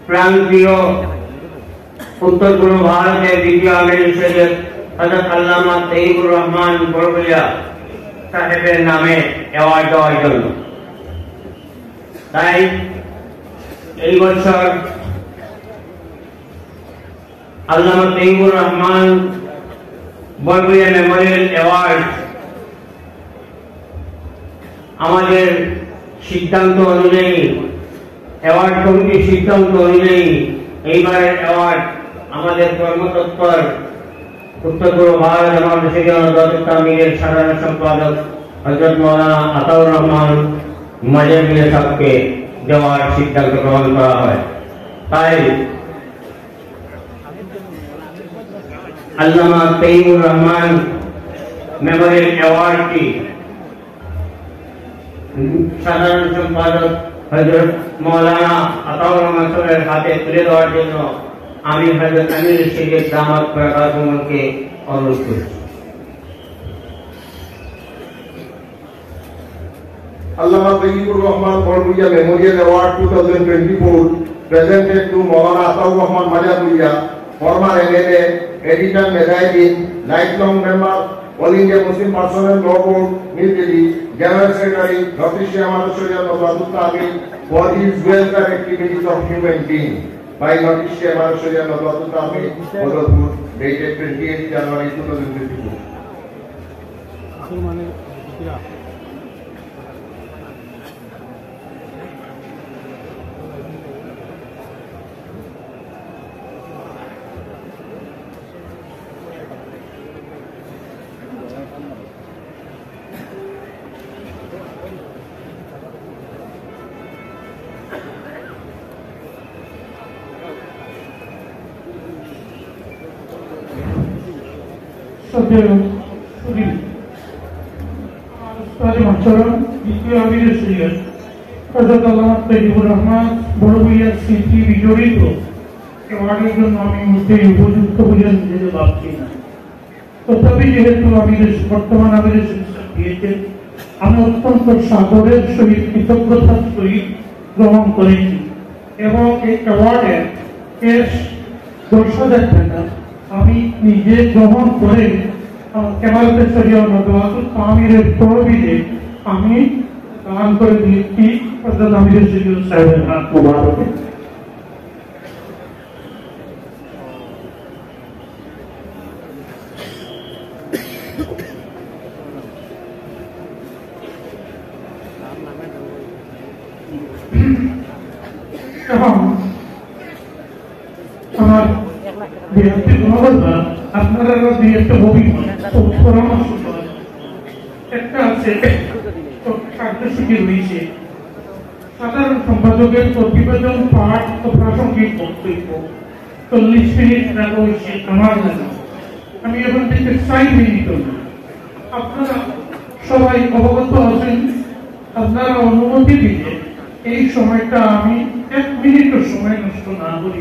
প্রান্তীয় উত্তর পূর্ব ভারতের দ্বিতীয় আমির সৈয়দ হযরত আল্লামা তৈয়বুর রহমান বড়ভূঁইয়া সাহেবের নামে অ্যাওয়ার্ড দেওয়ার জন্য। তাই এই বছর আল্লামা তৈয়বুর রহমান বড়ভূঁইয়া মেমোরিয়াল অ্যাওয়ার্ড আমাদের সিদ্ধান্ত অনুযায়ী, অ্যাওয়ার্ড কমিটির সিদ্ধান্ত অনুযায়ী এইবারের অ্যাওয়ার্ড আমাদের কর্মতৎপর উত্তর পূর্ব ভারত জামাত ইসলামীর সাধারণ সম্পাদক হযরত মাওলানা আতাউর রহমান মাজাহির সাহেবকে দেওয়ার সিদ্ধান্ত গ্রহণ করা হয়। তাই আল্লামা তৈয়বুর রহমান মেমোরিয়াল অ্যাওয়ার্ডটি সাধারণ সম্পাদক হযরত মাওলানা আতাউর রহমান সাহেবের হাতে তুলে দেওয়ার জন্য আমি হযরত আমির শরীফ দামাত বরকাতুহুকে অনুরোধ করছি। Allama Tayyibur Rahman Barbhuiya Memorial Award 2024 presented to Maulana Ataur Rahman Majabuiya, former MLA, editor Mujahideen, lifelong member, All India Muslim Personnel Law Board, New Delhi, General Secretary, Dr. Shyamala Surya Nazarul Tabi, for his welfare activities of human beings. By Dr. Shyamala Surya Nazarul Tabi, Bhagatpur, dated 28 January 2024. দ্বিতীয় আমির সৈয়দ হযরত আল্লামা তৈয়বুর রহমান বড়ভূঁইয়ার স্মৃতি বিজড়িত অ্যাওয়ার্ডের জন্য আমি মোটেই উপযুক্ত বলে নিজেকে ভাবছি না। তথাপি যেহেতু বর্তমান আমির দিয়েছেন, আমি অত্যন্ত সাদরের সহিত কৃতজ্ঞতার সহিত গ্রহণ করেছি এবং এই অ্যাওয়ার্ডের ক্যাশ 10,000 টাকা আমি নিজে গ্রহণ করে কেমাল পেশারিয়া নদওয়াতুল তামিরের তহবিলে আমি দান করে দিয়েছি হযরত আমির শরীফ সাহেবের হাত মোবারকে। এবং আমার বিরক্তি গুণবত্তা আপনারা দিয়ে একটা পরামর্শ করেন। একটা আছে কার্যসূচি রয়েছে, সাধারণ সম্পাদকের প্রতিবেদন পাঠ ও প্রাসঙ্গিক বক্তব্য 40 মিনিট রাখা হয়েছে আমার জন্য। আমি এখন থেকে 6 মিনিট। আপনারা সবাই অবগত আছেন, আপনারা অনুমতি দিলে এই সময়টা আমি 1 মিনিটও সময় নষ্ট না করি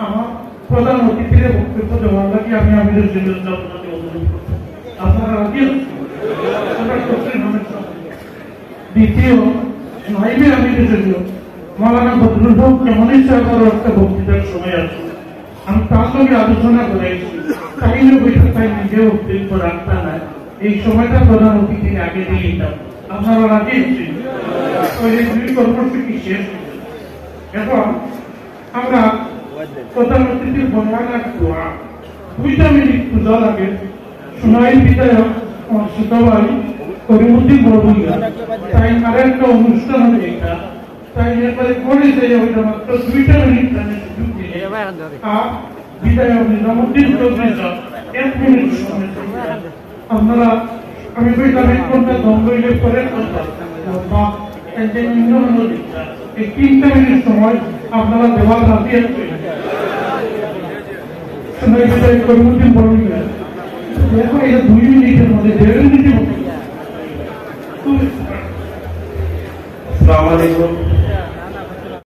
আমার প্রধান অতিথির বক্তব্য দেওয়ার লাগে আমি আমিরের জন্য আপনাকে অনুরোধ করব। আপনারা রাজি আছেন? দ্বিতীয় নাইবে আমিরের জন্য মাওলানা বদরুল হক কেমনই সাহেবের একটা বক্তৃতার সময় আছে, আমি তার সঙ্গে আলোচনা করেছি। তাইলে বৈঠক তাই নিজে বক্তব্য রাখতে না, এই সময়টা প্রধান অতিথি আগে দিয়ে দিতাম। আপনারা রাজি আছেন? ওই 2 কর্মসূচি শেষ। এখন আমরা প্রধান অতিথির বয়ানের দোয়া 2 মিনিট পূজা লাগে। সোনাই বিধায়ক সুতভাই করিমুদ্দিন বড়ভূঁইয়া, তাই আরেকটা অনুষ্ঠান হবে এটা, তাই এরপরে করে যাই ওইটা মাত্র 2 মিনিট সুযোগ দিলে। আর বিধায়ক নিজামুদ্দিন চৌধুরী 1 মিনিট সময়। আপনারা আমি বললাম এক ঘন্টা দম রইলে পরে এই 3 মিনিট সময় আপনারা দেওয়ার রাজি আছেন? করিমুদ্দিন বড়ভূঁইয়া দেখো এটা 2 মিনিটের মধ্যে 1.5 মিনিটের মধ্যে। আসসালামু আলাইকুম।